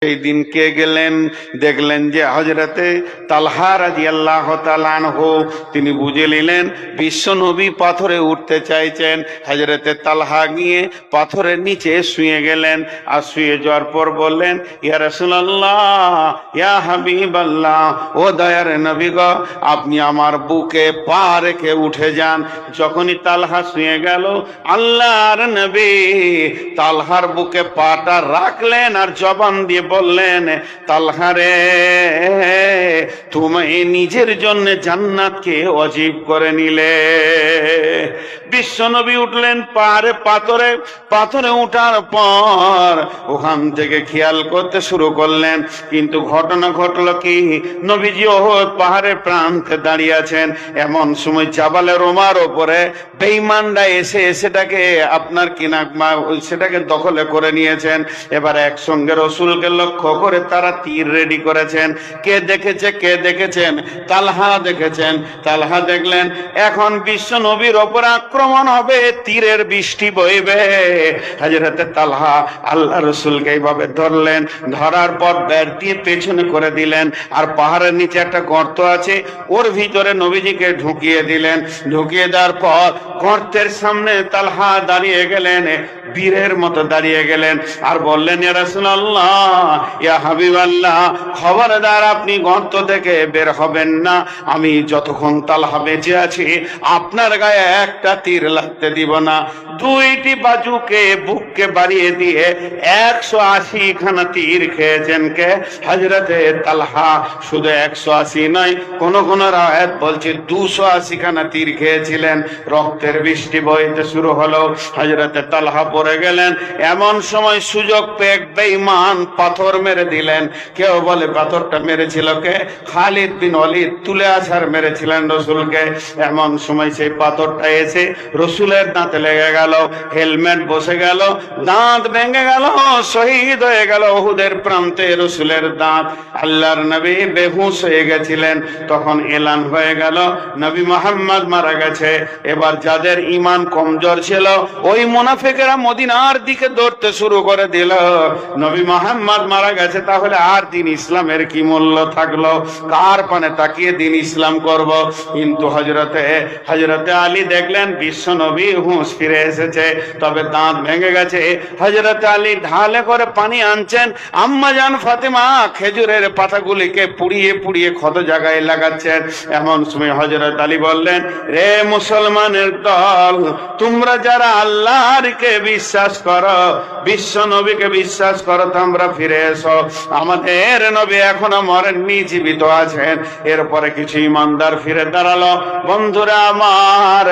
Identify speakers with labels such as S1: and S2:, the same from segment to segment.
S1: সেই দিন কে গেলেন, দেখলেন যে হযরতে তালহা রাদিয়াল্লাহু তাআলা আনহু তিনি বুঝে নিলেন বিশ্ব নবী পাথরে উঠতে চাইছেন। হযরতে তালহা গিয়ে পাথরের নিচে শুয়ে গেলেন, আর শুয়ে যাওয়ার পর বললেন, ইয়া রাসূলুল্লাহ, ইয়া হাবিবাল্লাহ, ও দয়ার নবী গো, আপনি আমার বুকে পা রেখে উঠে যান। যখনই তালহা শুয়ে গেল, আল্লাহর নবী তালহার বুকে পাটা রাখলেন আর জবান দিয়ে বললেন, তালহা রে, তুমি নিজের জন্য জান্নাতকে ওয়াজিব করে নিলে। বিশ্বনবী উঠলেন পাথরে। পাথরে উঠার পর ওখান থেকে খেয়াল করতে শুরু করলেন, কিন্তু ঘটনা ঘটলো কি, নবীজি ওহদ পাহাড়ের প্রান্তে দাঁড়িয়ে আছেন। এমন সময় জাবালে রোমার ওপরে বেঈমানরা এসে সেটাকে আপনার কিনা সেটাকে দখলে করে নিয়েছেন। এবার একসঙ্গে রসুলকে লক্ষ্য করে তারা তীর রেডি করেছেন। কে দেখেছেন? তালহা দেখেছেন। তালহা দেখলেন এখন বিশ্ব নবীর ওপর আক্রমণ হবে, তীরের বৃষ্টি বইবে। হযরতে তালহা আল্লাহ রসুলকে এইভাবে ধরলেন, ধরার পর ব্যাট দিয়ে পেছনে করে দিলেন, আর পাহাড়ের নিচে একটা গর্ত আছে, ওর ভিতরে নবীজিকে ঢুকিয়ে দিলেন। ঢুকিয়ে দেওয়ার পর গর্তের সামনে তালহা দাঁড়িয়ে গেলেন, বীরের মতো দাঁড়িয়ে গেলেন, আর বললেন, ইয়া রাসূলুল্লাহ, ইয়া হাবিবাল্লাহ, খবরদার আপনি গর্ত থেকে বের হবেন না। আমি যতক্ষণ তালহা বেঁচে আছি আপনার গায়ে একটা তীর লাগতে দিব না। দুইটি বাজুকে বুককে বাড়িয়ে দিয়ে 180 খানা তীর খেয়েছেন কে? হযরতে তালহা। শুধু 180 নয়, কোন রায়াত বলছে 280 খানা তীর খেয়েছিলেন। রক্তের বৃষ্টি বইতে শুরু হলো, হযরতে তালহা পড়ে গেলেন। এমন সময় সুযোগ পেয়ে বেঈমান পাথর মেরে দিলেন। কেউ বলে পাথরটা মেরেছিল কে? খালিদ বিন ওয়ালিদ তুলে আছাড় মেরেছিলেন রসুলকে। এমন সময় সেই পাথরটা এসে রসুলের দাঁতে লেগে গেল, হেলমেট বসে গেল, দাঁত ভেঙে গেল, শহীদ হয়ে গেল উহুদের প্রান্তে রসুলের দাঁত। আল্লাহর নবী বেহুশ হয়ে গেছিলেন। তখন এলান হয়ে গেল নবী মুহাম্মদ মারা গেছে। এবার যাদের ঈমান কমজোর ছিল ওই মুনাফিকেরা মদিনার দিকে দৌড়তে শুরু করে দিল, নবী মুহাম্মদ মারা গেছে, তাহলে আর দিন ইসলামের কি মূল্য থাকলো? কার পানে তাকিয়ে দিন ইসলাম করব? কিন্তু হযরতে আলী দেখলেন বিশ্ব নবী হুঁশ ফিরে এসেছে, তবে দাঁত ভেঙে গেছে। হযরতে আলী ঢালে করে পানি আনছেন, আম্মা জান ফাতেমা খেজুরের পাতাগুলিকে পুড়িয়ে পুড়িয়ে ক্ষত জায়গায় লাগাচ্ছেন। এমন সময় হযরত আলী বললেন, রে মুসলমানের দল, তোমরা যারা আল্লাহকে বিশ্বাস করো, বিশ্ব নবীকে বিশ্বাস করো, তোমরা ফিরে এসো। আমাদের নবী এখনো মরেননি, জীবিত আছেন। এরপরে কিছু ইমানদার ফিরে দাঁড়ালো। বন্ধুরা আমার,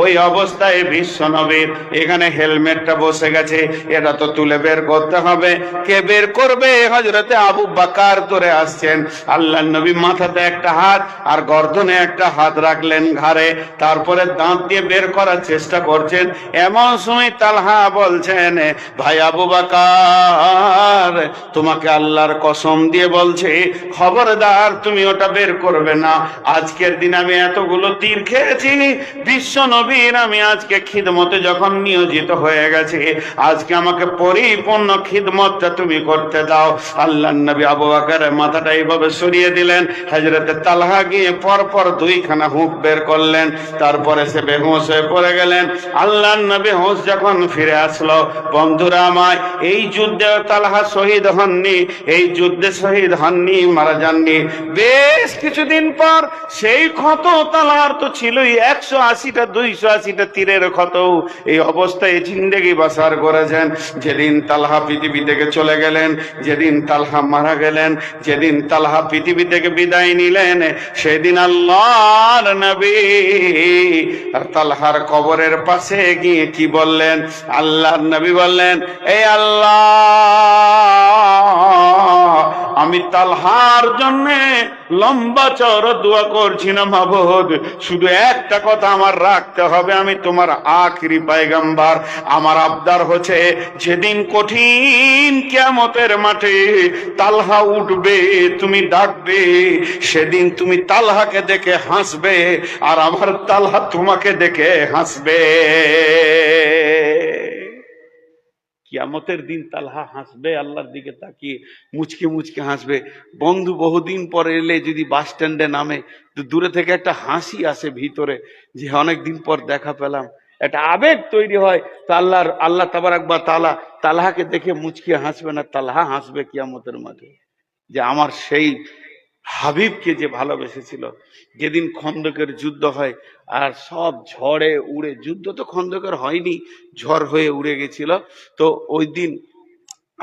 S1: ওই অবস্থায় বিশ্ব নবীর এখানে হেলমেটটা বসে গেছে, এটা তো তুলে বের করতে হবে। কে বের করবে? হযরতে আবু বকর ধরে আসছেন। আল্লাহর নবী মাথাতে একটা হাত আর গর্দনে একটা হাত রাখলেন ঘাড়ে, তারপরে দাঁত দিয়ে বের করার চেষ্টা করছেন। এমন সময় তালহা বলছেন, ভাই আবু বকর, তোমাকে আল্লাহর কসম দিয়ে বলছি, খবরদার তুমি ওটা বের করবে না। আজকের দিন আমি এতগুলো তীর খেয়েছি, বিশ্ব নবীর আমি আজকে খিদমতে যখন নিয়োজিত হয়ে গেছি, আজকে আমাকে পরিপূর্ণ খিদমতটা তুমি করতে দাও। আল্লাহর নবী আবু বকরের মাথাটা এইভাবে সরিয়ে দিলেন। হযরতে তালহা গিয়ে পরপর 2খানা হুঁক বের করলেন, তারপরে সে বেহুশ হয়ে পড়ে গেলেন। আল্লাহর নবী হুঁশ যখন ফিরে আসলো, বন্ধুরা আমার, এই যুদ্ধে তালহা শহীদ হননি, এই যুদ্ধে শহীদ হননি, মারা যাননি। বেশ কিছুদিন পর সেই ক্ষত তালহার তো ছিলই, 180টা 280টা তীরের ক্ষত। এই অবস্থায় জিন্দেগি বাসার করেছেন। যেদিন তালহা পৃথিবী থেকে চলে গেলেন, যেদিন তালহা মারা গেলেন, যেদিন তালহা পৃথিবী থেকে বিদায় নিলেন, সেদিন আল্লাহর নবী তালহার কবরের পাশে গিয়ে কি বললেন? আল্লাহর নবী বললেন, এই আল্লাহ, আমি তালহার জন্য লম্বা চওড়া দোয়া করছি না মাবুদ, শুধু একটা কথা আমার রাখতে হবে, আমি তোমার আখিরি পয়গম্বর। আমার আবদার হচ্ছে, যেদিন কঠিন কিয়ামতের মাঠে তালহা উঠবে, তুমি ডাকবে, সেদিন তুমি তালহাকে দেখে হাসবে, আর আমার তালহা তোমাকে দেখে হাসবে। কিয়ামতের দিন তালহা হাসবে, আল্লাহর দিকে তাকিয়ে মুচকে মুচকে হাসবে। বন্ধু বহুদিন পর এলে যদি বাস স্ট্যান্ডে নামে, তো দূরে থেকে একটা হাসি আসে ভিতরে, যে অনেকদিন পর দেখা পেলাম, একটা আবেগ তৈরি হয়। তো আল্লাহ তাবারাক ওয়া তাআলা তালহাকে দেখে মুচকে হাসবে না, তালহা হাসবে কিয়ামতের মাঠে, যে আমার সেই হাবিবকে যে ভালোবেসেছিল। যেদিন খন্দকের যুদ্ধ হয় আর সব ঝড়ে উড়ে, যুদ্ধ তো খন্দকের হয়নি, ঝড় হয়ে উড়ে গেছিল, তো ওই দিন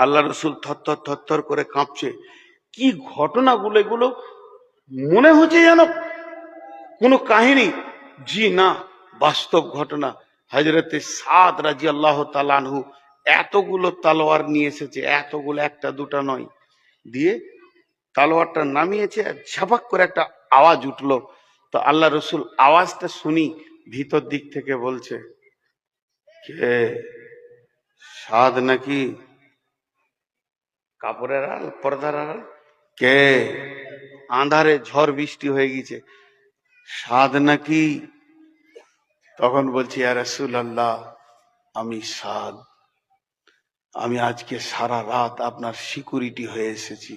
S1: আল্লাহ রসুল থরথর থরথর করে কাঁপছে। কি ঘটনাগুলো এগুলো, মনে হচ্ছে যেন কোনো কাহিনী। জি না, বাস্তব ঘটনা। হযরতে সাদ রাদিয়াল্লাহু তাআলা আনহু এতগুলো তলোয়ার নিয়ে এসেছে, এতগুলো, একটা দুটা নয়, দিয়ে তলোয়ারটা নামিয়েছে, ঝাপাক করে একটা আওয়াজ উঠলো। তো আল্লাহ রসুল আওয়াজটা শুনি ভিতর দিক থেকে বলছে, কে? সাদ নাকি? কাপড়ের আড়াল, পর্দার আড়াল, কে? আঁধারে ঝড় বৃষ্টি হয়ে গেছে, সাদ নাকি? তখন বলছি, ইয়া রাসূলুল্লাহ, আমি সাদ। আমি আজকে সারা রাত আপনার সিকিউরিটি হয়ে এসেছি।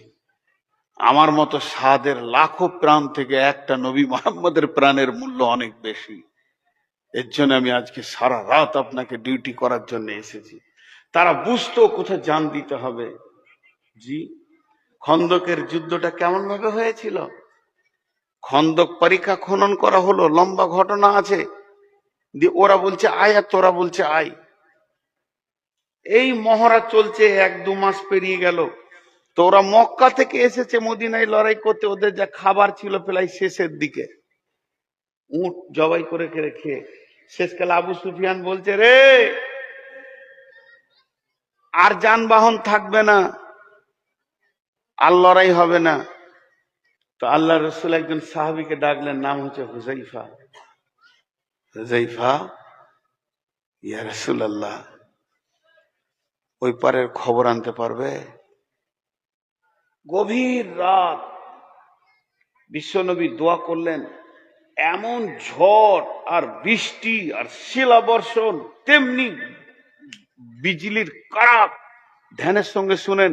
S1: আমার মতো সাদের লাখো প্রাণ থেকে একটা নবী মুহাম্মদের প্রাণের মূল্য অনেক বেশি। এর জন্য আমি আজকে সারা রাত আপনাকে ডিউটি করার জন্য এসেছি। তারা বুঝতো কোথায় জান দিতে হবে। জি, খন্দকের যুদ্ধটা কেমন ভাবে হয়েছিল? খন্দক পরীক্ষা খনন করা হলো, লম্বা ঘটনা আছে। দিয়ে ওরা বলছে আয়, আর তোরা বলছে আয়। এই মহড়া চলছে, 1-2 মাস পেরিয়ে গেল। তো ওরা মক্কা থেকে এসেছে মদিনায় লড়াই করতে, ওদের যা খাবার ছিল প্রায় শেষের দিকে, উট জবাই করে খেয়ে শেষকালে আবু সুফিয়ান বলছে, রে আর যানবাহন থাকবে না, আর লড়াই হবে না। তো আল্লাহ রসুল একজন সাহাবীকে ডাকলেন, নাম হচ্ছে হুযাইফা। হুযাইফা, ইয়া রাসূলুল্লাহ, ওই পারের খবর আনতে পারবে? গভীর রাত বিশ্বনবী দোয়া করলেন, এমন ঝড় আর বৃষ্টি আর শিলাবর্ষণ, তেমনি বিজলির কড়াক। ধ্যানের সঙ্গে শুনেন,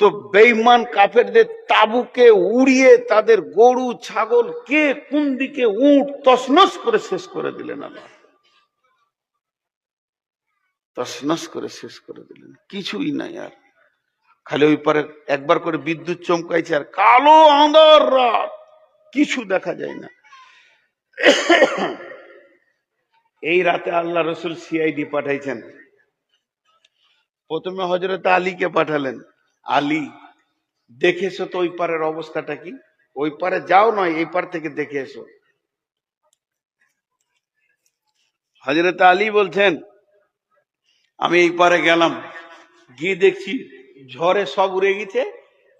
S1: তো বেঈমান কাফেরদের তাবুকে উড়িয়ে তাদের গরু ছাগল কে কোন দিকে উট তছনছ করে শেষ করে দিলেন। আল্লাহ তছনছ করে শেষ করে দিলেন, কিছুই নাই আর। খালি ওই পারে একবার করে বিদ্যুৎ চমকাইছে, আর কালো আঁধার রাত, কিছু দেখা যায় না। এই রাতে আল্লাহ রসুল সিআইডি পাঠাইছেন। প্রথমে হযরত আলীকে পাঠালেন, আলী দেখে এসো তো ওই পারের অবস্থাটা কি। ওই পারে যাও নয়, এই পার থেকে দেখে এসো। হযরত আলী বলছেন, আমি এই পারে গেলাম, গিয়ে দেখছি ঝড়ে সব উড়ে গেছে।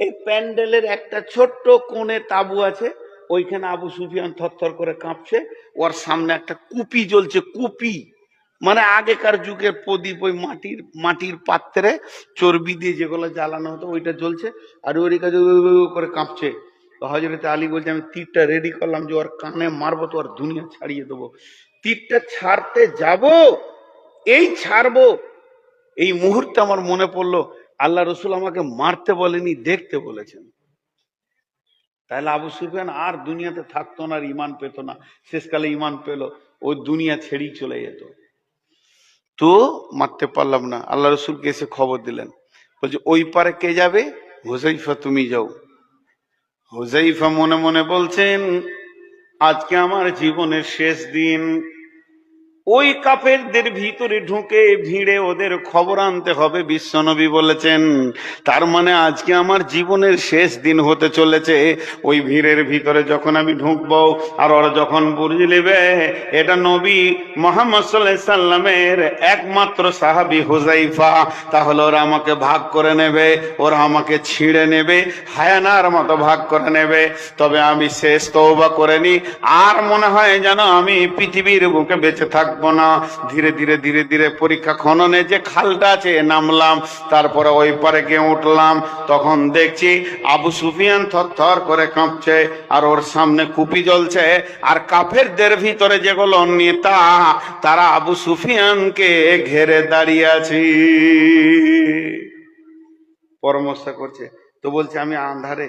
S1: এই প্যান্ডেলের একটা ছোট্ট কোণে তাবু আছে, ওইখানে আবু সুফিয়ান থরথর করে কাঁপছে। ওর সামনে একটা কুপি জ্বলছে, কুপি মানে আগেকার যুগের প্রদীপ, ওই মাটির পাত্রে চর্বি দিয়ে যেগুলো জ্বালানো হতো, ওইটা জ্বলছে, আর ওই কাজ করে কাঁপছে। তো হযরত আলী বলছে, আমি তীরটা রেডি করলাম, যে ওর কানে মারবো তো ওর দুনিয়া ছাড়িয়ে দেবো। তীরটা ছাড়তে যাব, এই ছাড়বো, এই মুহূর্তে আমার মনে পড়লো আল্লাহ রসুল আমাকে মারতে বলেনি, দেখতে বলেছেন। তাহলে আবু সুফিয়ান আর দুনিয়াতে থাকতো না, আর ইমান পেত না। শেষকালে ইমান পেল, ওই দুনিয়া ছেড়েই চলে যেত। তো মারতে পারলাম না। আল্লাহ রসুলকে এসে খবর দিলেন, বলছে ওই পারে কে যাবে? হুযাইফা, তুমি যাও। হুযাইফা মনে মনে বলছেন, আজকে আমার জীবনের শেষ দিন। ওই কাফেরদের ভিতরে ঢুকে ভিড়ে ওদের খবর আনতে হবে, বিশ্বনবী বলেছেন। তার মানে আজকে আমার জীবনের শেষ দিন হতে চলেছে। ওই ভিড়ের ভিতরে যখন আমি ঢুকবো, আর ওরা যখন বুঝে নেবে এটা নবী মুহাম্মদ সাল্লাল্লাহু আলাইহি সাল্লামের একমাত্র সাহাবী হুযাইফা, তাহলে ওরা আমাকে ভাগ করে নেবে, ওরা আমাকে ছিঁড়ে নেবে, হায়ানার মতো ভাগ করে নেবে। তবে আমি শেষ তওবা করে নি, আর মনে হয় যেন আমি পৃথিবীর বুকে বেঁচে থাকবো থাকবো না। ধীরে ধীরে ধীরে ধীরে পরীক্ষা খননে যে খালটা আছে নামলাম, তারপরে ওই পারে গিয়ে উঠলাম। তখন দেখছি আবু সুফিয়ান থরথর করে কাঁপছে, আর ওর সামনে কুপি জ্বলছে, আর কাফেরদের ভিতরে যেগুলো নেতা তারা আবু সুফিয়ানকে ঘেরে দাঁড়িয়ে আছে, পরামর্শ করছে। তো বলছে আমি আন্ধারে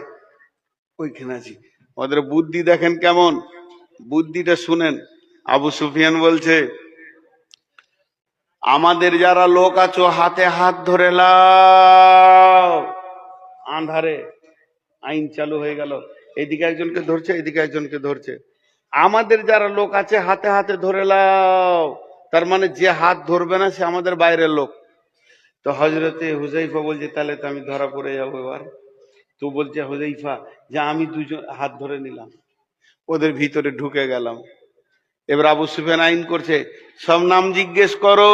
S1: ওইখানে আছি। ওদের বুদ্ধি দেখেন কেমন, বুদ্ধিটা শুনেন। আবু সুফিয়ান বলছে, আমাদের যারা লোক আছো হাতে হাত ধরে লাও। আন্ধারে আইন চালু হয়ে গেল, এদিকে একজনকে ধরছে, এদিকে একজনকে ধরছে। আমাদের যারা লোক আছে হাতে হাতে ধরে লাও, তার মানে যে হাত ধরবে না সে আমাদের বাইরের লোক। তো হজরতে হুজাইফা বলছে, তাহলে তো আমি ধরা পড়ে যাবো এবার। তো বলছে হুজাইফা যে আমি দুজন হাত ধরে নিলাম, ওদের ভিতরে ঢুকে গেলাম। এবার আবু সুফিয়ান আইন করছে, সব নাম জিজ্ঞেস করো।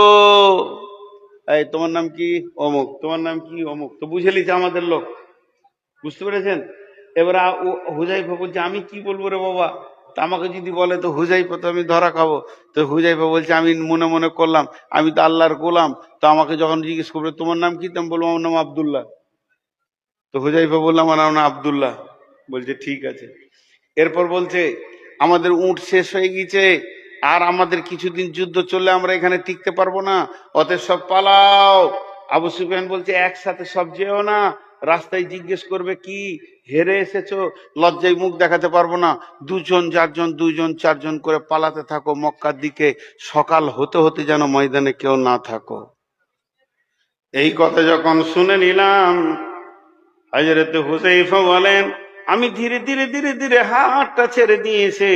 S1: এই তোমার নাম কি? অমুক। তোমার নাম কি? অমুক। তো বুঝে লিছে আমাদের লোক, বুঝতে পেরেছেন? এবার হুজাইফা বলছে, আমি কি বলবো রে বাবা, তা আমাকে যদি বলে তো হুজাইফা তো আমি ধরা খাবো। তো হুজাইফা বলছে, আমি মনে মনে করলাম আমি তো আল্লাহর গোলাম, তো আমাকে যখন জিজ্ঞেস করবে তোমার নাম কি, তো আমি বলবো আমার নাম আব্দুল্লাহ। তো হুজাইফা বললাম আমার নাম আব্দুল্লাহ। বলছে ঠিক আছে। এরপর বলছে, আমাদের উট শেষ হয়ে গেছে, আর আমাদের কিছুদিন যুদ্ধ চললে আমরা এখানে টিকতে পারবো না, অতএব সব পালাও। আবু সুফিয়ান বলছে, একসাথে সব যেও না, রাস্তায় জিজ্ঞেস করবে কি হেরে এসেছো, লজ্জায় মুখ দেখাতে পারবো না, দুজন চারজন দুজন চারজন করে পালাতে থাকো মক্কার দিকে, সকাল হতে হতে যেন ময়দানে কেউ না থাকো। এই কথা যখন শুনে নিলাম, হযরত হুযায়ফা বলেন, আমি ধীরে ধীরে ধীরে ধীরে হাতটা ছেড়ে দিয়েছে,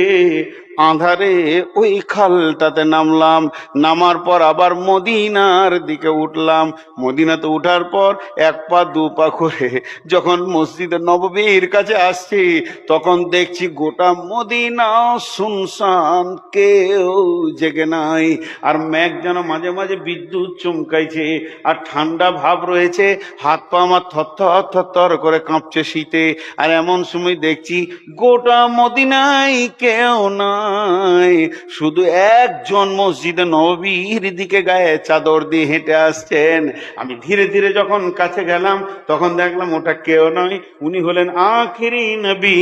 S1: আঁধারে ওই খালটাতে নামলাম। নামার পর আবার মদিনার দিকে উঠলাম। মদিনাতে উঠার পর এক পা দু পা করে যখন মসজিদে নববীর কাছে আসছি, তখন দেখছি গোটা মদিনা শুনশান, কেউ জেগে নাই। আর মেঘ যেন মাঝে মাঝে বিদ্যুৎ চমকাইছে, আর ঠান্ডা ভাব রয়েছে, হাত পা আমার থরথর থরথর করে কাঁপছে শীতে। আর এমন সময় দেখছি গোটা মদিনায় কেউ নাই, শুধু একজন মসজিদে নববীর দিকে গায়ে চাদর দিয়ে হেঁটে আসছেন। আমি ধীরে ধীরে যখন কাছে গেলাম, তখন দেখলাম ওটা কেউ নয়, উনি হলেন আখিরি নবী,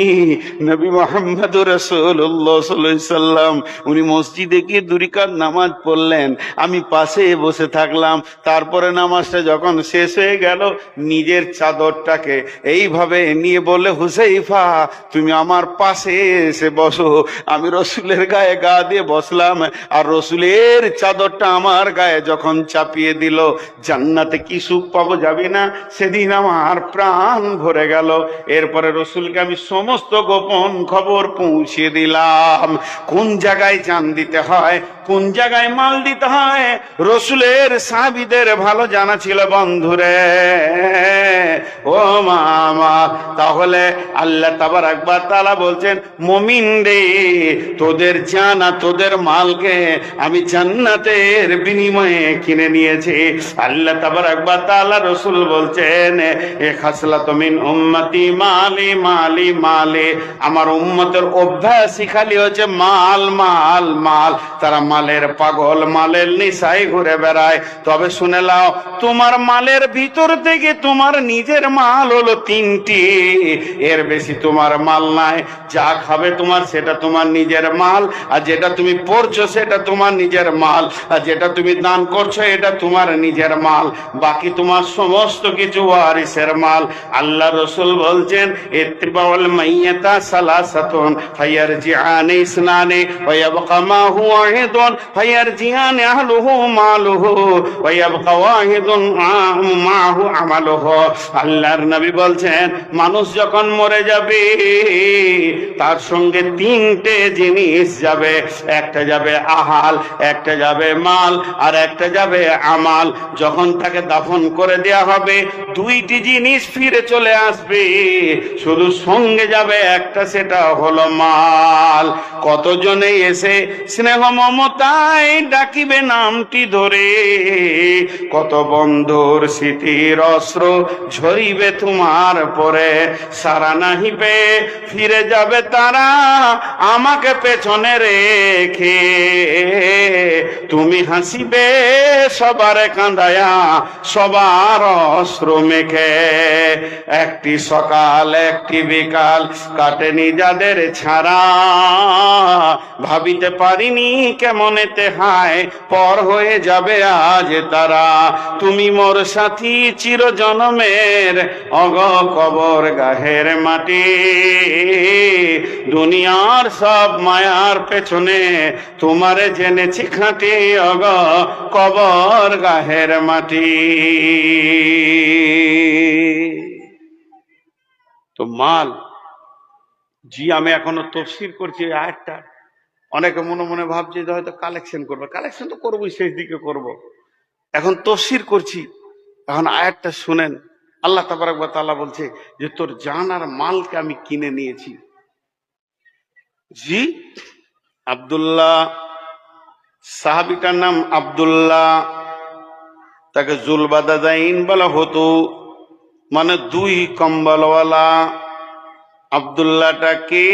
S1: নবী মুহাম্মদুর রাসূলুল্লাহ সাল্লাল্লাহু আলাইহি সাল্লাম। উনি মসজিদে গিয়ে দুই রাকাত নামাজ পড়লেন, আমি পাশে বসে থাকলাম। তারপরে নামাজটা যখন শেষ হয়ে গেল, নিজের চাদরটাকে এইভাবে নিয়ে বললে, হুযায়ফা তুমি আমার পাশে এসে বসো। আমি রসুলের গায়ে গা দিয়ে বসলাম, আর রসুলের চাদরটা আমার গায়ে যখন চাপিয়ে দিল, জান্নাতে কি সুখ পাবো যাবি না, সেদিন আমার প্রাণ ভরে গেল। এরপরে রসুলকে আমি সমস্ত গোপন খবর পৌঁছে দিলাম, কোন জায়গায় জান দিতে হয়, কোন জায়গায় মাল দিতে হয়, রসুলের সাহাবীদের ভালো জানা ছিল বন্ধুরে। ও মামা, তাহলে আল্লাহ তাবারক ওয়া তাআলা বলছেন, মুমিন রে তোদের জানা তোদের মালকে আমি জান্নাতের বিনিময়ে কিনে নিয়েছি। আল্লাহ তাবারক ওয়া তাআলা রসুল বলছেন, এ খাসলাতু মিন উম্মতি মালি মালি মালি, আমার উম্মতের অভ্যাসই খালি হচ্ছে মাল মাল মাল, তারা মালের পাগল, মালের নেশায় ঘুরে বেড়ায়। তবে শুনে নাও, তোমার মালের ভিতর থেকে তোমার নিজের মাল হলো তিনটি, এর বেশি তোমার মাল নাই। যা খাবে তোমার সেটা তোমার নিজের মাল, আর যেটা তুমি পড়ছো সেটা তোমার নিজের মাল, আর যেটা তুমি দান করছো এটা তোমার নিজের মাল, বাকি তোমার সমস্ত কিছু ওয়ারিসের মাল। আল্লাহ রসুল বলছেন, ইত্তিবাউল মাইয়াতা সালাসাতুন ফায়ারজিআনি ইসনানি ওয়া ইয়াবকা মা হুয়া ওয়াহিদুন ফায়ারজিআনি আহলুহু মালুহু ওয়া ইয়াবকা ওয়াহিদুন মাহু আমালুহু। আল্লাহর নবী বলছেন, মানুষ যখন মরে যাবে তার সঙ্গে তিনটে জিনিস যাবে, একটা যাবে আহাল, একটা যাবে মাল, আর একটা যাবে আমাল। যখন তাকে দাফন করে দেয়া হবে, দুইটি জিনিস ফিরে চলে আসবে, শুধু সঙ্গে যাবে একটা, সেটা হলো মাল। কতজনে এসে স্নেহ মমতায় ডাকিবে নামটি ধরে, কত বন্ধুর স্মৃতির অস্ত্র ঝরিবে তোমার পরে, সারা নাহি পেয়ে ফিরে যাবে তারা আমাকে পেছনে রেখে। তুমি হাসিবে সবার কাঁদায়া সবার অশ্রু মেখে। একটি সকাল একটি বিকাল কাটেনি যাদের ছাড়া, ভাবিতে পারিনি কেমনেতে হায় পর হয়ে যাবে আজ তারা। তুমি মোর সাথী চির জনমের অগ কবর গাহের মাটি, দুনিয়ার সব মায়ার পেছনে তোমারে জেনেছি খাঁটি অগ কবর গাহের মাটি। তো মাল জি আমি এখনো তফসির করছি আয়াতটা। অনেকে মনে মনে ভাবছে যে হয়তো কালেকশন করবো, কালেকশন তো করবোই, শেষ দিকে করব। এখন তফসির করছি, এখন আয়াতটা শুনেন। আল্লাহ তাবারক ওয়া তাআলা বলছে যে তোর জান আর মালকে আমি কিনে নিয়েছি। জি আব্দুল্লাহ, সাহাবীটার নাম আব্দুল্লাহ, তাকে জুলবাদাদাইন বলা হতো, মানে দুই কম্বলওয়ালা। আব্দুল্লাহটা কে?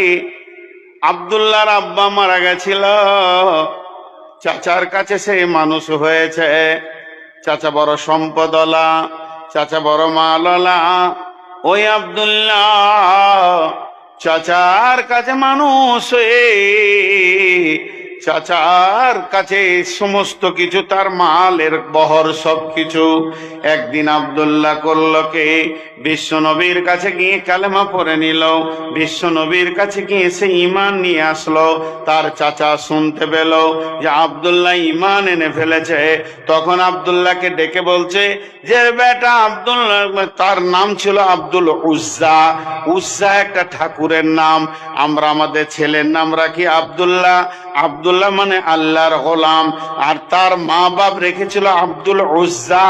S1: আব্দুল্লাহর আব্বা মারা গেছিল, চাচার কাছে সে মানুষ হয়েছে। চাচা বড় সম্পদওয়ালা, চাচা বড় মালওয়ালা। ওই আব্দুল্লাহ চাচার কাছে মানুষ হয়ে চাচার কাছে সমস্ত কিছু, তার মালের বহর সবকিছু। একদিন আব্দুল্লাহ করলো কে, বিশ্ব নবীর কাছে গিয়ে কালেমা পড়ে নিল। বিশ্ব নবীর কাছে গিয়ে সে ঈমান নিয়ে আসলো। তার চাচা শুনতে পেল যে আব্দুল্লাহ ঈমান এনে ফেলেছে। তখন আব্দুল্লাহকে ডেকে বলছে যে বেটা আব্দুল্লাহ, তার নাম ছিল আব্দুল উজ্জা। উজ্জা একটা ঠাকুরের নাম। আমরা আমাদের ছেলের নাম রাখি আব্দুল্লাহ। আব্দুল্লাহ মানে আল্লাহর গোলাম। আর তার মা বাপ রেখেছিল আব্দুল উজ্জা,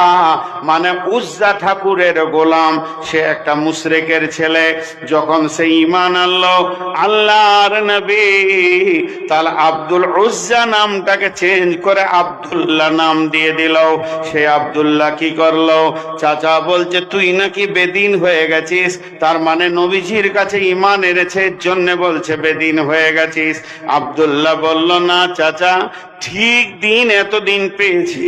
S1: মানে উজ্জা ঠাকুরের গোলাম। সে একটা মুশরিকের ছেলে। যখন সে ঈমান আনলো আল্লাহর নবী, তাহলে আব্দুল উজ্জা নামটাকে চেঞ্জ করে আব্দুল্লাহ নাম দিয়ে দিল। সে আব্দুল্লাহ কি করলো, চাচা বলছে তুই নাকি বেদিন হয়ে গেছিস, তার মানে নবীজির কাছে ঈমান এনেছে এর জন্য বলছে বেদিন হয়ে গেছিস। আব্দুল্লাহ বলল না চাচা, ঠিক দিন এতদিন পেয়েছি,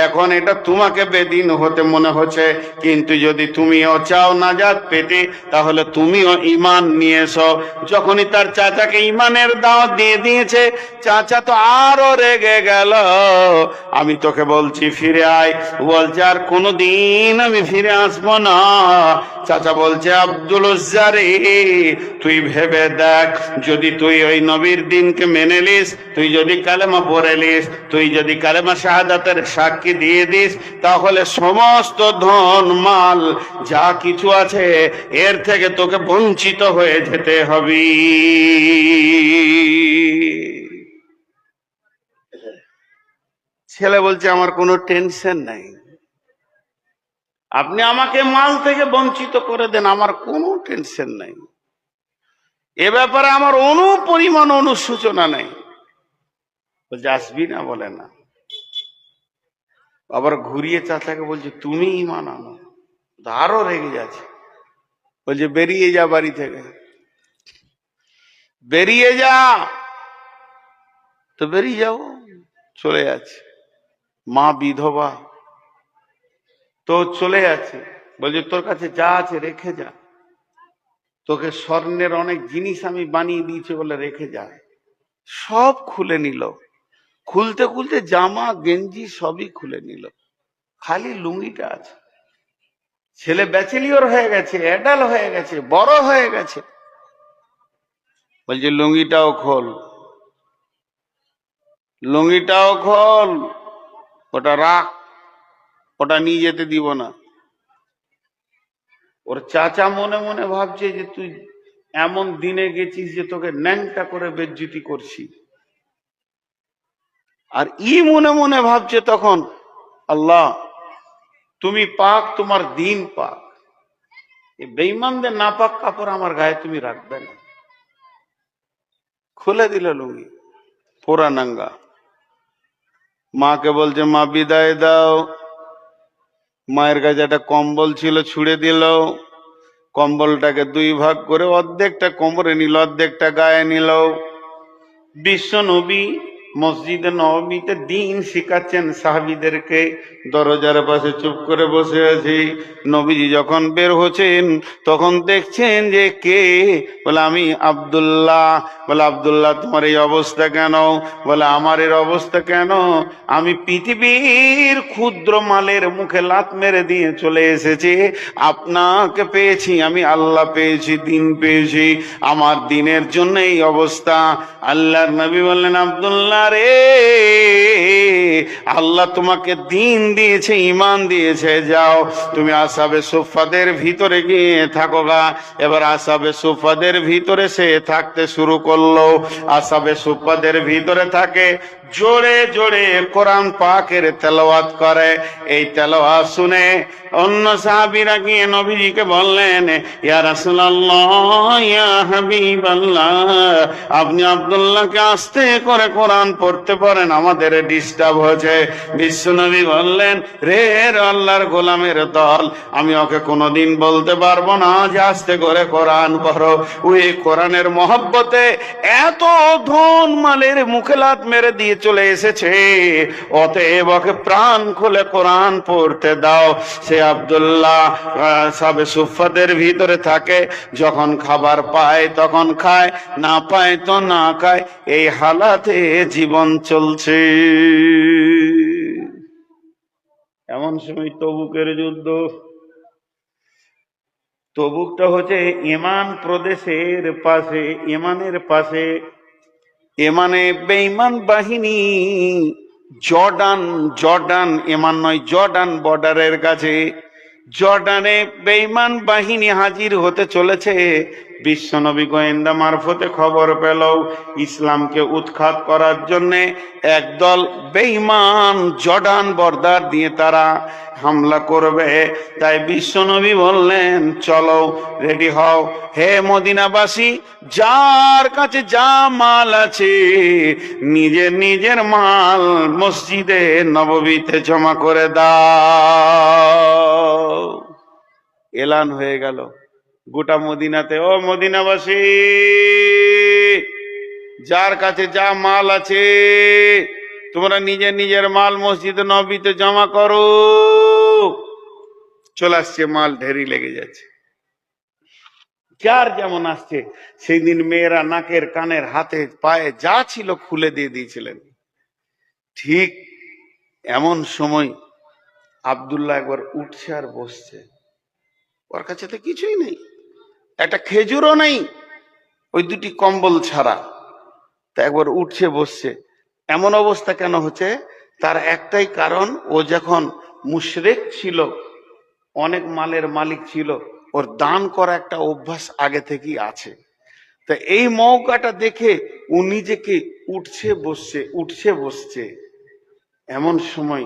S1: এখন এটা তোমাকে বেদিন হতে মনে হচ্ছে, কিন্তু যদি তুমিও চাও নাজাত পেতে তাহলে তুমিও ঈমান নিয়ে এসো। যখনই তার চাচাকে ঈমানের দাওয়াত দিয়ে দিয়েছে, চাচা তো আরো রেগে গেল। আমি তোকে বলছি ফিরে আয়, বলছে আর কোনোদিন আমি ফিরে আসবো না। চাচা বলছে আব্দুল উজ্জা রে, তুই ভেবে দেখ, যদি তুই ওই নবীর দিনকে মেনে নিস, তুই যদি কালেমা পড়ে নিস, তুই যদি কালেমা শাহাদাতের সাক্ষী দিয়ে দিস, তাহলে সমস্ত ধন মাল যা কিছু আছে এর থেকে তোকে বঞ্চিত হয়ে যেতে হবে। ছেলে বলছে আমার কোনো টেনশন নাই, আপনি আমাকে মাল থেকে বঞ্চিত করে দেন, আমার কোনো টেনশন নাই, এ ব্যাপারে আমার পরিমাণ অনুশোচনা নেই। বলছে আসবি না? বলে না। আবার ঘুরিয়ে চাচাকে বলছে তুমি ঈমান আনো। আরো রেগে যাচ্ছে, বলছে বেরিয়ে যা বাড়ি থেকে, বেরিয়ে যা। তো বেরিয়ে যাও, চলে যাচ্ছে। মা বিধবা, তো চলে যাচ্ছে। বলছে তোর কাছে যা আছে রেখে যা, তোকে স্বর্ণের অনেক জিনিস আমি বানিয়ে দিয়েছি বলে রেখে যা। সব খুলে নিল, খুলতে খুলতে জামা গেঞ্জি সবই খুলে নিল, খালি লুঙ্গিটা আছে। ছেলে ব্যাচেলিয়র হয়ে গেছে, অ্যাডাল্ট হয়ে গেছে, বড় হয়ে গেছে। বলছে লুঙ্গিটাও খোল, লুঙ্গিটাও খোল, ওটা রাখ, ওটা নিয়ে যেতে দিব না। ওর চাচা মনে মনে ভাবছে যে তুই এমন দিনে গেছিস যে তোকে ন্যাংটা করে বেজ্জতি করছি। আর ই মনে মনে ভাবছে তখন, আল্লাহ তুমি পাক, তোমার দিন পাক, এই বেঈমানদের নাপাক কাপড় আমার গায়ে তুমি রাখবে না। খুলে দিল লুঙ্গি, পুরা নাঙ্গা। মাকে বলছে মা বিদায় দাও। মায়ের কাছে একটা কম্বল ছিল, ছুড়ে দিল। কম্বলটাকে দুই ভাগ করে অর্ধেকটা কোমরে নিল, অর্ধেকটা গায়ে নিল। বিশ্ব নবী মসজিদে নববীতে দিন শিখাচ্ছেন সাহাবীদেরকে। দরজার পাশে চুপ করে বসে আছি। নবীজি যখন বের হচ্ছেন তখন দেখছেন যে কে, বলে আমি আব্দুল্লাহ। বলে আব্দুল্লাহ তোমার এই অবস্থা কেন? বলে আমার এর অবস্থা কেন? আমি পৃথিবীর ক্ষুদ্র মালের মুখে লাত মেরে দিয়ে চলে এসেছি, আপনাকে পেয়েছি, আমি আল্লাহ পেয়েছি, দিন পেয়েছি, আমার দিনের জন্য এই অবস্থা। আল্লাহর নবী বললেন, আব্দুল্লাহ রে, আল্লাহ তোমাকে দিন দিয়েছে, ঈমান দিয়েছে, যাও তুমি আসহাবে সুফফাদের ভিতরে গিয়ে থাকো গা। এবার আসহাবে সুফফাদের ভিতরে সে থাকতে শুরু করলো। আসহাবে সুফফাদের ভিতরে থাকে, জোরে জোরে কোরআন পাকের তেলাওয়াত করে। এই তেলাওয়াত শুনে অন্য সাহাবীরা গিয়ে নবীজিকে বললেন, ইয়া রাসূলুল্লাহ, ইয়া হাবিবাল্লাহ, আপনি আব্দুল্লাহকে আস্তে করে কোরআন পড়তে পারেন, আমাদের ডিস্টার্ব হচ্ছে। বিশ্বনবী বললেন, রে আল্লাহর গোলামের দল, আমি ওকে কোনোদিন বলতে পারবো না যে আস্তে করে কোরআন পড়ো। ওই কোরআনের মহব্বতে এত ধন মালের মুখে লাত মেরে দিয়ে চলে এসেছে, অতএব ওকে প্রাণ খুলে কোরআন পড়তে দাও। সে আব্দুল্লাহ সাবে সুফফাদের ভিতরে থাকে, যখন খাবার পায় তখন খায়, না পায় তো না খায়, এই হালাতে জীবন চলছে। এমন সময় তবুকের যুদ্ধ। তবুকটা হচ্ছে ইমান প্রদেশের পাশে, ইমানের পাশে। এমানে বেঈমান বাহিনী জর্ডান এমান নয়, জর্ডান বর্ডারের কাছে, জর্ডানে বেঈমান বাহিনী হাজির হতে চলেছে। বিশ্বনবী গোয়েন্দা মারফতে খবর পেল ইসলামকে উৎখাত করার জন্য একদল বেঈমান জর্ডান বর্ডার দিয়ে তারা হামলা করবে। তাই বিশ্বনবী বললেন, চলো রেডি হও, হে মদিনাবাসী, যার কাছে যা মাল আছে নিজের নিজের মাল মসজিদে নববীতে জমা করে দাও। এলান হয়ে গেল গোটা মদিনাতে, ও মদিনাবাসী, যার কাছে যা মাল আছে তোমরা নিজের নিজের মাল মসজিদে নববীতে জমা করো। চলে আসছে মাল, ঢেরি লেগে যাচ্ছে, যার যেমন আসছে। সেই দিন মেয়েরা নাকের কানের হাতে পায়ে যা ছিল খুলে দিয়ে দিয়েছিলেন। ঠিক এমন সময় আব্দুল্লাহ একবার উঠছে আর বসছে, ওর কাছে তো কিছুই নেই, একটা খেজুরও নেই, ওই দুটি কম্বল ছাড়া। তা একবার উঠছে বসছে। এমন অবস্থা কেন হচ্ছে? তার একটাই কারণ, ও যখন মুশরিক ছিল, অনেক মালের মালিক ছিল, ওর দান করা একটা অভ্যাস আগে থেকেই আছে। তা এই মৌকাটা দেখে ও নিজেকে উঠছে বসছে, উঠছে বসছে। এমন সময়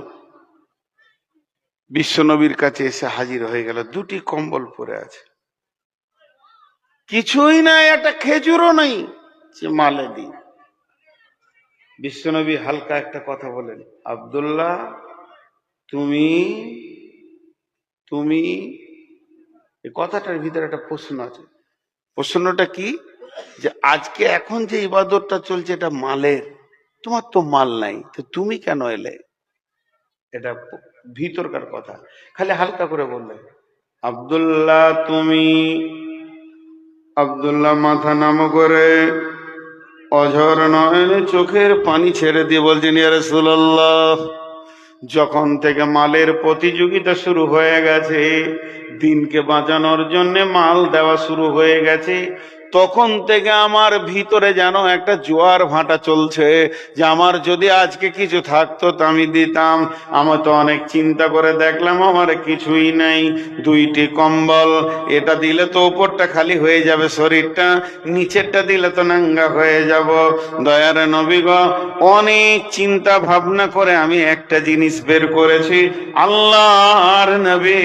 S1: বিশ্বনবীর কাছে এসে হাজির হয়ে গেল, দুটি কম্বল পরে আছে, কিছুই নাই, একটা খেজুরও নাই, সে মালে দি। বিশ্বনবী হালকা একটা কথা বলেন, আব্দুল্লাহ, তুমি তুমি এই কথাটার ভিতরে একটা প্রশ্ন আছে। প্রশ্নটা কি? যে আজকে এখন যে ইবাদতটা চলছে এটা মালের, তোমার তো মাল নাই, তো তুমি কেন এলে? এটা ভিতরকার কথা। খালি হালকা করে বললে, আব্দুল্লাহ তুমি। আব্দুল্লাহ মাথা নাম করে অঝর নয়নে চোখের পানি ছেড়ে দিয়ে বলছেন, ইয়া রাসূলুল্লাহ, যখন থেকে মালের প্রতিযোগিতা শুরু হয়ে গেছে, দিনকে বাঁচানোর জন্য মাল দেওয়া শুরু হয়ে গেছে, তখন থেকে আমার ভিতরে যেন একটা জোয়ার ভাটা চলছে যে আমার যদি আজকে কিছু থাকতো তো আমি দিতাম। আমার তো অনেক চিন্তা করে দেখলাম আমার কিছুই নাই, দুইটি কম্বল, এটা দিলে তো উপরটা খালি হয়ে যাবে শরীরটা, নিচেরটা দিলে তো নাঙ্গা হয়ে যাব। দয়ার নবী গো, অনেক চিন্তা ভাবনা করে আমি একটা জিনিস বের করেছি, আল্লাহর নবী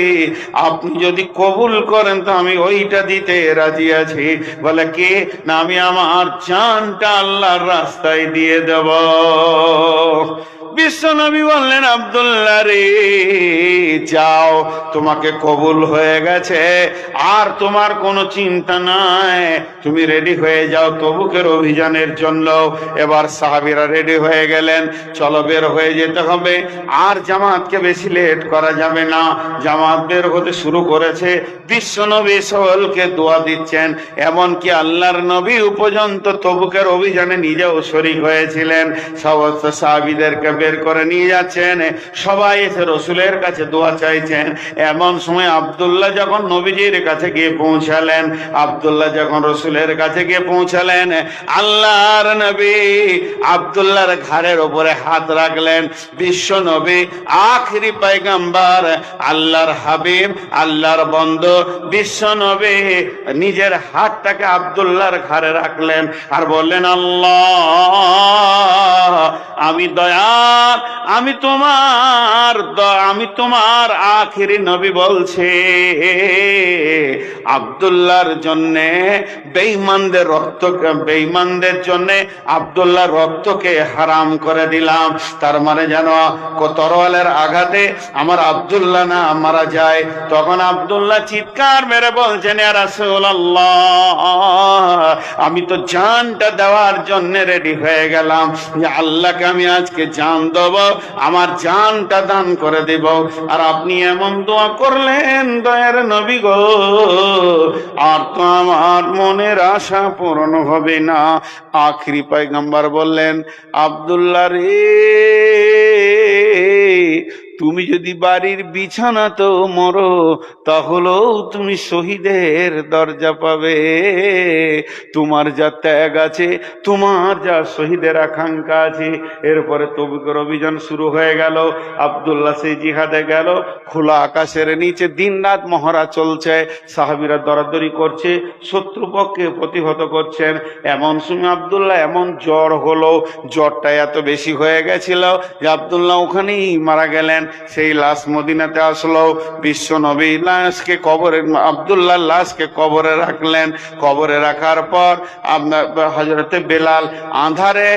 S1: আপনি যদি কবুল করেন তো আমি ওইটা দিতে রাজি আছি। বলে কি? না, আমি আমার জানটা আল্লাহর রাস্তায় দিয়ে দেব। বিশ্ব নবী বললেন, আব্দুল্লাহ রে যাও, তোমাকে কবুল হয়ে গেছে, আর তোমার কোনো চিন্তা নাই, তুমি রেডি হয়ে যাও তবুকের অভিযানের জন্য। এবার সাহাবীরা রেডি হয়ে গেলেন, চলো বের হয়ে যেতে হবে, আর জামাতকে বেশি লেট করা যাবে না। জামাত বের হতে শুরু করেছে, বিশ্ব নবী সকলকে দোয়া দিচ্ছেন, এমনকি আল্লাহর নবী পর্যন্ত তবুকের অভিযানে নিজেও শরীক হয়েছিলেন। সমস্ত সাহাবীদেরকে বের করে নিয়ে যাচ্ছেন, সবাই এসে রসুলের কাছে দোয়া চাইছেন। এমন সময় আব্দুল্লাহ যখন নবীজির কাছে গিয়ে পৌঁছালেন, আব্দুল্লাহ যখন রসুলের কাছে গিয়ে পৌঁছালেন, আল্লাহর নবী আব্দুল্লাহর ঘাড়ের উপরে হাত রাখলেন। বিশ্ব নবী আখেরি পয়গম্বর, আল্লাহর হাবিব, আল্লাহর বন্ধু বিশ্ব নবী নিজের হাতটাকে আব্দুল্লাহর ঘাড়ে রাখলেন আর বললেন, আল্লাহ, আমি দয়ার, আমি তোমার আখেরি নবী বলছি, আব্দুল্লাহর জন্যে বেঈমানদের জন্যে আব্দুল্লাহর রক্তকে হারাম করে দিলাম। তার মানে যেন তরোয়ালের আঘাতে আমার আব্দুল্লাহ না মারা যায়। তখন আব্দুল্লাহ চিৎকার মেরে বলছেন, ইয়া রাসূলুল্লাহ, আমি তো জানটা দেওয়ার জন্য রেডি হয়ে গেলাম, যে আল্লাহকে আমি আজকে জান দেব, আমার জানটা দান করে দেব, আর আপনি এমন দোয়া করলেন দয়ার নবী গো, আর তো আমার মনের আশা পূরণ হবে না। আখেরি পয়গম্বর বললেন, আব্দুল্লাহ রে, তুমি যদি বাড়ির বিছানাতেও মরো তাহলেও তুমি শহীদের দরজা পাবে। তোমার যা ত্যাগ আছে, তোমার যা শহীদের আকাঙ্ক্ষা আছে। এরপরে তবুকের অভিযান শুরু হয়ে গেল। আব্দুল্লাহ সেই জিহাদে গেল, খোলা আকাশের নিচে দিন রাত মহড়া চলছে, সাহাবীরা দরাদরি করছে, শত্রুপক্ষকে প্রতিহত করছেন। এমন সময় আব্দুল্লাহ এমন জ্বর হলো, জ্বরটা এত বেশি হয়ে গেছিল যে আব্দুল্লাহ ওখানেই মারা গেলেন। সেই লাশ মদিনাতে আসলো, বিশ্ব নবী লাশকে আব্দুল্লাহর লাশকে কবরে রাখলেন। কবরে রাখার পর আপনার হযরতে বেলাল, আঁধারে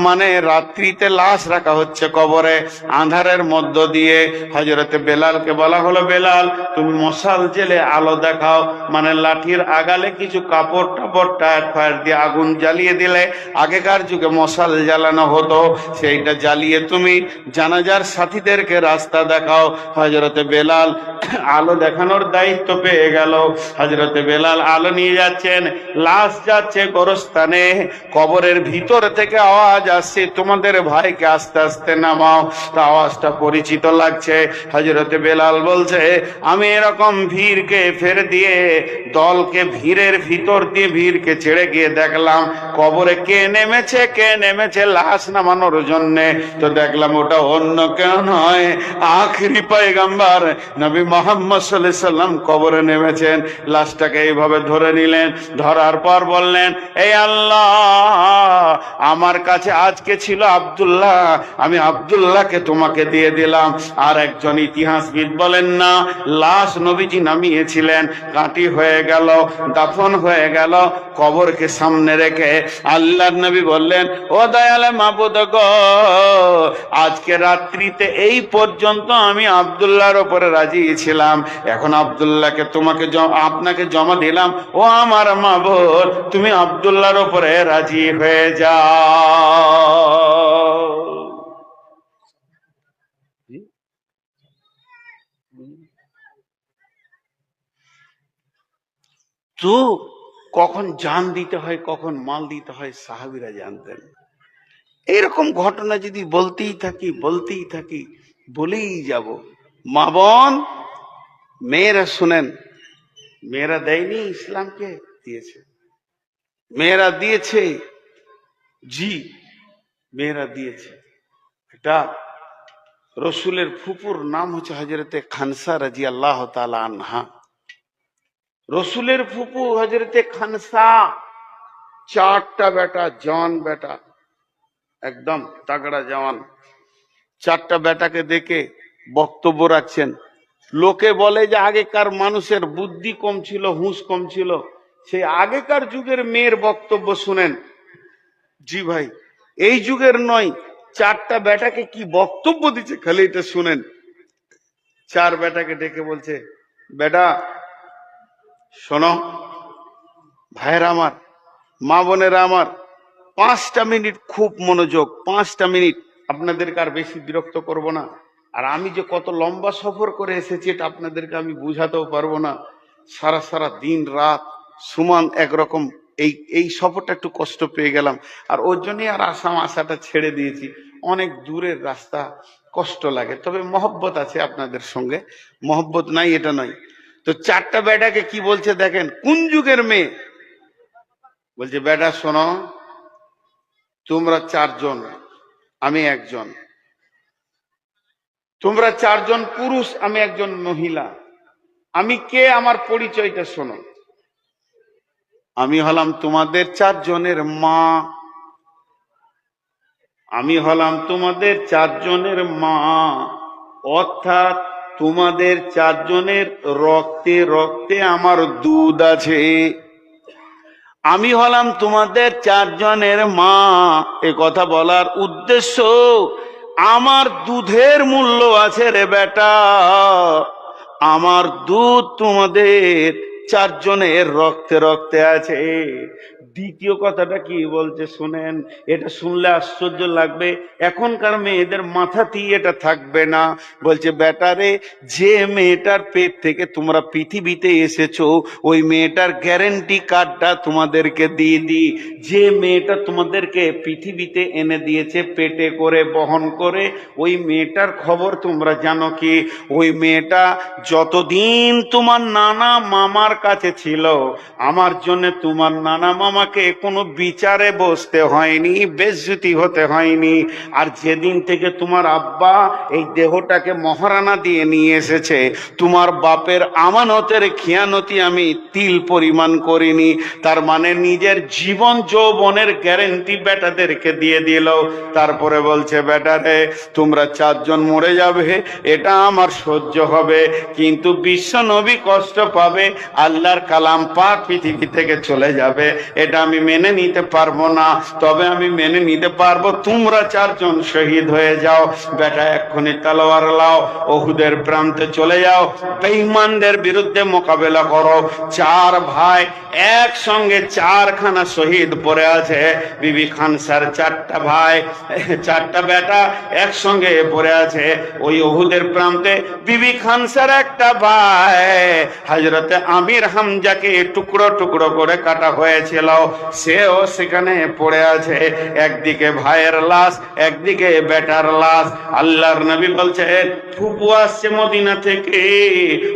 S1: মানে রাত্রিতে লাশ রাখা হচ্ছে কবরে, আঁধারের মধ্য দিয়ে হযরতে বেলালকে বলা হলো, বেলাল তুমি মশাল জেলে আলো দেখাও, মানে লাঠির আগালে কিছু কাপড় টাপড় টায়ার ফায়ার দিয়ে আগুন জ্বালিয়ে দিলে, আগেকার যুগে মশাল জ্বালানো হতো, সেইটা জ্বালিয়ে তুমি জানাজার সাথীদেরকে রাস্তা দেখাও। হযরতে বেলাল আলো দেখানোর দায়িত্ব পেয়ে গেল। হযরতে বেলাল আলো নিয়ে যাচ্ছেন, লাশ যাচ্ছে গোরস্থানে, কবরের ভিতর থেকে আওয়াজ আসছে, তোমাদের ভাইকে আস্তে আস্তে নামাও। আওয়াজটা পরিচিত লাগছে। হযরতে বেলাল বলছে, আমি এরকম ভিড়কে ফের দিয়ে দলকে ভিড়ের ভিতর দিয়ে ভিড়কে ছেড়ে গিয়ে দেখলাম কবরে কে নেমেছে লাশ নামানোর জন্যে। তো দেখলাম ওটা অন্য কেউ নয়, আখেরি পয়গম্বর নবী মুহাম্মদ সাল্লাল্লাহু আলাইহি সাল্লাম কবরে নেমেছেন। লাশটাকে এইভাবে ধরে নিলেন, ধরার পর বললেন, এই আল্লাহ, আমার কাছে আজকে ছিল আব্দুল্লাহ, আমি আব্দুল্লাহকে তোমাকে দিয়ে দিলাম। আর একজন ইতিহাসবিদ বলেন, না, লাশ নবীজি নামিয়েছিলেন, কাটি হয়ে গেল, দাফন হয়ে গেল, কবরকে সামনে রেখে আল্লাহর নবী বললেন, ও দয়ালে মাবুদ গো, আজকে রাত্রিতে এই পর্যন্ত আমি আব্দুল্লাহর উপরে রাজি ছিলাম, এখন আব্দুল্লাহকে আপনাকে জমা দিলাম, ও আমার মাবুদ, তুমি আব্দুল্লাহর উপরে রাজি হয়ে যাও। তো কখন জান দিতে হয়, কখন মাল দিতে হয় সাহাবীরা জানতেন। এরকম ঘটনা যদি বলতেই থাকি বলেই যাব। মা বোন, মেয়েরা শুনেন, মেয়েরা দেয়নি, ইসলামকে দিয়েছে, মেয়েরা দিয়েছে, জি মেয়েরা দিয়েছে। এটা রসুলের ফুপুর নাম হচ্ছে হযরতে খানসা রাদিয়াল্লাহু তাআলা আনহা। রসুলের ফুপু হযরতে খানসা, 4টা বেটা, জওয়ান বেটা, একদম তাগড়া জওয়ান। 4টা বেটাকে দেখে বক্তব্য রাখছেন। লোকে বলে যে আগেকার মানুষের বুদ্ধি কম ছিল, হুঁশ কম ছিল। সেই আগেকার যুগের মেয়ের বক্তব্য শুনেন। জি ভাই, এই যুগের নয়, চারটা বেটাকে কি বক্তব্য দিচ্ছে খালি এটা শুনেন। চার বেটাকে ডেকে বলছে, বেটা শোনো, ভাইয়েরা আমার, মা বোনেরা আমার, 5টা মিনিট খুব মনোযোগ, 5টা মিনিট, আপনাদেরকে আর বেশি বিরক্ত করব না। আর আমি যে কত লম্বা সফর করে এসেছি এটা আপনাদেরকে আমি বুঝাতেও পারবো না। সারা সারা দিন রাত সমান একরকম, এই এই সফরটা একটু কষ্ট পেয়ে গেলাম, আর ওর জন্যই আর আসাটা ছেড়ে দিয়েছি। অনেক দূরের রাস্তা, কষ্ট লাগে, তবে মহব্বত আছে আপনাদের সঙ্গে, মহব্বত নাই এটা নয়। তো চারটা বেটাকে কি বলছে দেখেন, কোন যুগের মেয়ে। বলছে, বেটা শোনো, তোমরা চারজন, আমি একজন, তোমরা চারজন পুরুষ, আমি একজন মহিলা। আমি কে, আমার পরিচয়টা শোনো। আমি হলাম তোমাদের চারজনের মা, আমি হলাম তোমাদের চারজনের মা, অর্থাৎ তোমাদের চারজনের রক্তে রক্তে আমার দুধ আছে। আমি হলাম তোমাদের চারজনের মা। এ কথা বলার উদ্দেশ্য, আমার দুধের মূল্য আছে রে বেটা, আমার দুধ তোমাদের চারজনের রক্তে রক্তে আছে। দ্বিতীয় কথাটা কি বলছে শুনেন, এটা শুনলে আশ্চর্য লাগবে, এখনকার মেয়েদের মাথাতেই এটা থাকবে না। বলছে, বেটারে, যে মেয়েটার পেট থেকে তোমরা পৃথিবীতে এসেছো, ওই মেয়েটার গ্যারেন্টি কার্ডটা তোমাদেরকে দিয়ে দিই। যে মেয়েটা তোমাদেরকে পৃথিবীতে এনে দিয়েছে পেটে করে বহন করে, ওই মেয়েটার খবর তোমরা জানো কি? ওই মেয়েটা যতদিন তোমার নানা মামার কাছে ছিল, আমার জন্য তোমার নানা মামাকে কোনো বিচারে বসতে হয়নি, বেজ্জতি হতে হয়নি। আর যেদিন থেকে তোমার আব্বা এই দেহটাকে মহারানা দিয়ে নিয়ে এসেছে, তোমার বাপের আমানতের খেয়ানতি আমি তিল পরিমাণ করিনি। তার মানে নিজের জীবন যৌবনের গ্যারেন্টি বেটাদেরকে দিয়ে দিল। তারপরে বলছে, বেটারে, তোমরা চারজন মরে যাবে, এটা আমার সহ্য হবে, কিন্তু বিশ্ব নবী কষ্ট পাবে, আল্লাহর কালাম পাক পৃথিবী থেকে চলে যাবে, এটা আমি মেনে নিতে পারবো না। তবে আমি মেনে নিতে পারবো তোমরা চারজন শহীদ হয়ে যাও। বেটা এক্ষুনি তলোয়ার লাও, ওহুদের প্রান্তে চলে যাও, বেঈমানদের বিরুদ্ধে মোকাবেলা করো। চার ভাই একসঙ্গে চারখানা শহীদ পড়ে আছে। বিবি খানসার চারটা ভাই, চারটা বেটা একসঙ্গে পড়ে আছে ওই ওহুদের প্রান্তে। বিবি খানসার একটা ভাই হযরতে আমির হামজাকে টুকরো টুকরো করে কাটা হয়েছিল, সেও সেখানে পড়ে আছে। একদিকে ভাইয়ের লাশ, একদিকে বেটার লাশ। আল্লাহর নবী বলছেন, ফুপু আসছে মদিনা থেকে,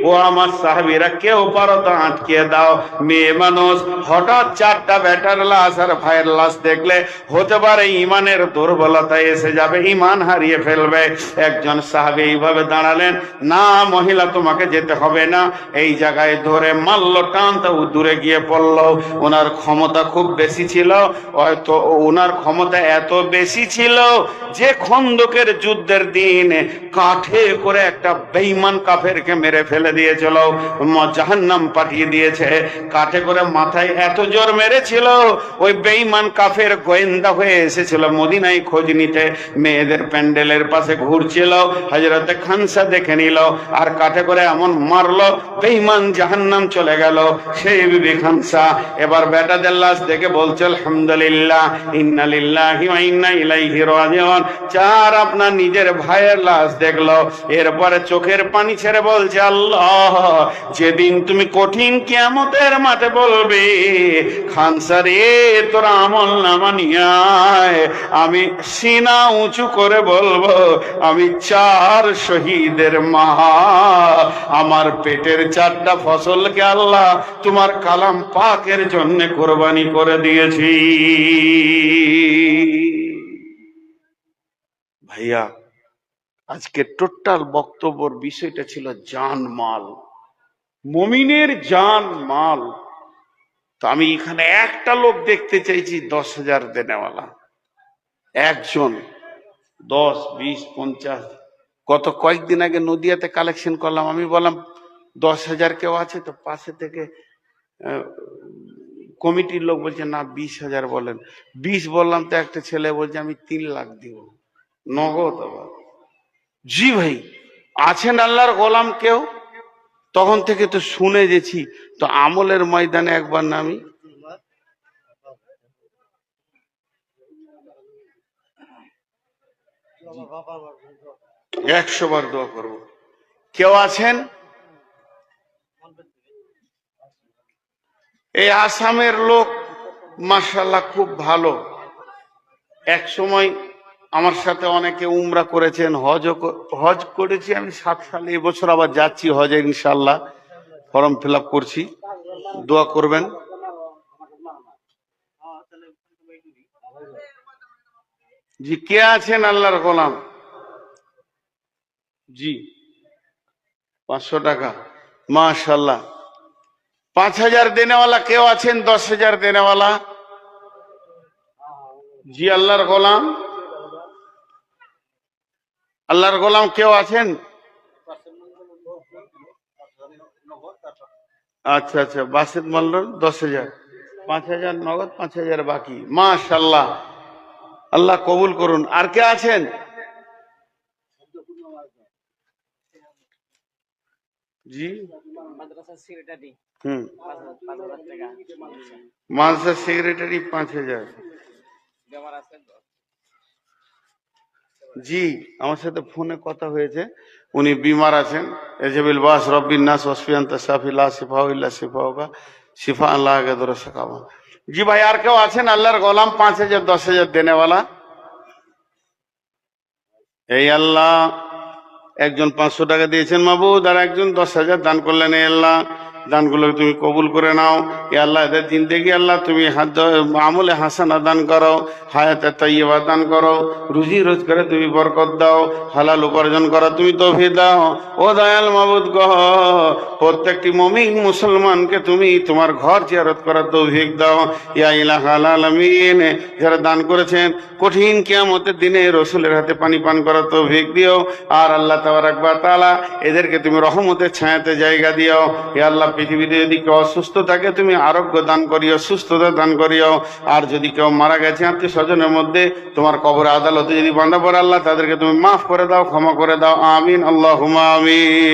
S1: ও আমার সাহাবীরা কেউ পারো তো আটকে দাও। মেয়ে মানুষ হঠাৎ চারটা বেটার লাশ আর ভাইয়ের লাশ দেখলে হতে পারে ইমানের দুর্বলতা এসে যাবে, ইমান হারিয়ে ফেলবে। একজন সাহাবী এইভাবে দাঁড়ালেন, না মহিলা তোমাকে যেতে হবে না, এই জায়গায় ধরে মারল, টানতে দূরে গিয়ে পড়ল। ওনার ক্ষমতা খুব বেশি ছিল, হয়তো ওনার ক্ষমতা এত বেশি ছিল যে খন্দকের যুদ্ধের দিন কাঠে করে একটা বেঈমান কাফেরকে মেরে ফেলে দিয়েছিল, জাহান্নাম পাঠিয়ে দিয়েছে। কাঠে করে মাথায় এত জোর মেরেছিল, ওই বেঈমান কাফের গোয়েন্দা হয়ে এসেছিল মদিনায় খোঁজ নিতে, মেয়েদের প্যান্ডেলের পাশে ঘুরছিল, হযরতে খানসা দেখে নিল, আর কাঠে করে এমন মারলো বেঈমান জাহান্নাম চলে গেল সেই বিবি খানসা। এবার বেটাদের লাশ দেখে বলছে, আলহামদুলিল্লাহ, ইন্না লিল্লাহি ওয়া ইন্না ইলাইহি রাজিউন। চার আপনার নিজের ভাইয়ের লাশ দেখলো, এরপরে চোখের পানি ছেড়ে বলছে, আল্লাহ, যেদিন তুমি কঠিন কিয়ামতের মাঠে বলবে, খানসা রে তোর আমল নামা নিয়ে আয়, আমি সিনা উঁচু করে বলবো, আমি চার শহীদের মা, আমার পেটের চারটা ফসলকে আল্লাহ তোমার কালাম পাকের জন্য কোরবানি করে দিয়েছি। ভাইয়া, আজকে টোটাল বক্তব্যের বিষয়টা ছিল জান মাল, মুমিনের জান মাল। তো আমি এখানে একটা লোক দেখতে চাইছি 10,000 দেনেওয়ালা, একজন 10, 20, 50। গত কয়েকদিন আগে নদিয়াতে কালেকশন করলাম, আমি বললাম 10,000 কেউ আছে তো, পাশে থেকে কমিটির লোক বলছে না 20,000 বলেন। 20 বললাম তো একটা ছেলে বলছে আমি 3 লাখ দিব। নগদ আবার? জি ভাই, আছেন আল্লাহর গোলাম কেউ? তখন থেকে তো শুনে গেছি, তো আমলের ময়দানে একবার নামি। একশো বার দোয়া করব। কেউ আছেন? এই আসামের লোক মাশাআল্লাহ খুব ভালো। এক সময় আমার সাথে অনেকে উমরা করেছেন, হজ করেছি আমি 7 সালে। এবছর আবার যাচ্ছি হজে ইনশাআল্লাহ, ফর্ম ফিল আপ করছি, দোয়া করবেন। জি, কে আছেন আল্লাহর গোলাম? জি, 500 টাকা, মাশাআল্লাহ। 5000 দেনেওয়ালা কেউ আছেন? 10,000 দেনেওয়ালা? জি, আল্লাহর গোলাম, আল্লাহর গোলাম কেউ আছেন? আচ্ছা আচ্ছা, বাসিত মাল্লার 10,000, 5,000 নগদ, 5,000 বাকি। মাশাআল্লাহ, আল্লাহ কবুল করুন। আর কে আছেন? জি, হুম, মাদ্রাসা সেক্রেটারি 5,000। জি, আমার সাথে ফোনে কথা হয়েছে, উনি বিমার আছেন। এজেবিল বাস রব্বিন নাস ওয়াসফিয়ান্তা শাফিলা শিফাউ ইল্লা শিফাউকা শিফা আল্লাহ কে দরসা কাবা। জি ভাই, আর কেউ আছেন আল্লাহর গোলাম 5,000 10,000 দেনেওয়ালা? এই আল্লাহ, একজন 500 টাকা দিয়েছেন মাবুদ, আর একজন 10,000 দান করলেন। এই আল্লাহ, দানগুলো তুমি কবুল করে নাও। এ আল্লাহ, এদের জিন্দেগি আল্লাহ তুমি আমলে হাসানা দান করো, হায়াতে তাইয়্যিবা দান করো, রুজি রোজগারে তুমি বরকত দাও, হালাল উপার্জন করা তুমি তৌফিক দাও। ও দয়াল মাবুদ গো, প্রত্যেকটি মুমিন মুসলমানকে তুমি তোমার ঘর জিয়ারত করার তৌফিক দাও। ইয়া ইলাহাল আলামিন, যারা দান করেছেন কঠিন কিয়ামতের দিনে রসুলের হাতে পানি পান করার তৌফিক দিও। আর আল্লাহ তাবারাক ওয়া তাআলা এদেরকে তুমি রহমতের ছায়াতে জায়গা দিও। হে আল্লাহ, পৃথিবীতে যদি কেউ অসুস্থ থাকে তুমি আরোগ্য দান করিও, সুস্থতা দান করিও। আর যদি কেউ মারা গেছে আত্মীয় স্বজনের মধ্যে, তোমার কবরে আদালতে যদি বাঁধা পড়ে আল্লাহ, তাদেরকে তুমি মাফ করে দাও, ক্ষমা করে দাও। আমিন, আল্লাহুম্মা আমিন।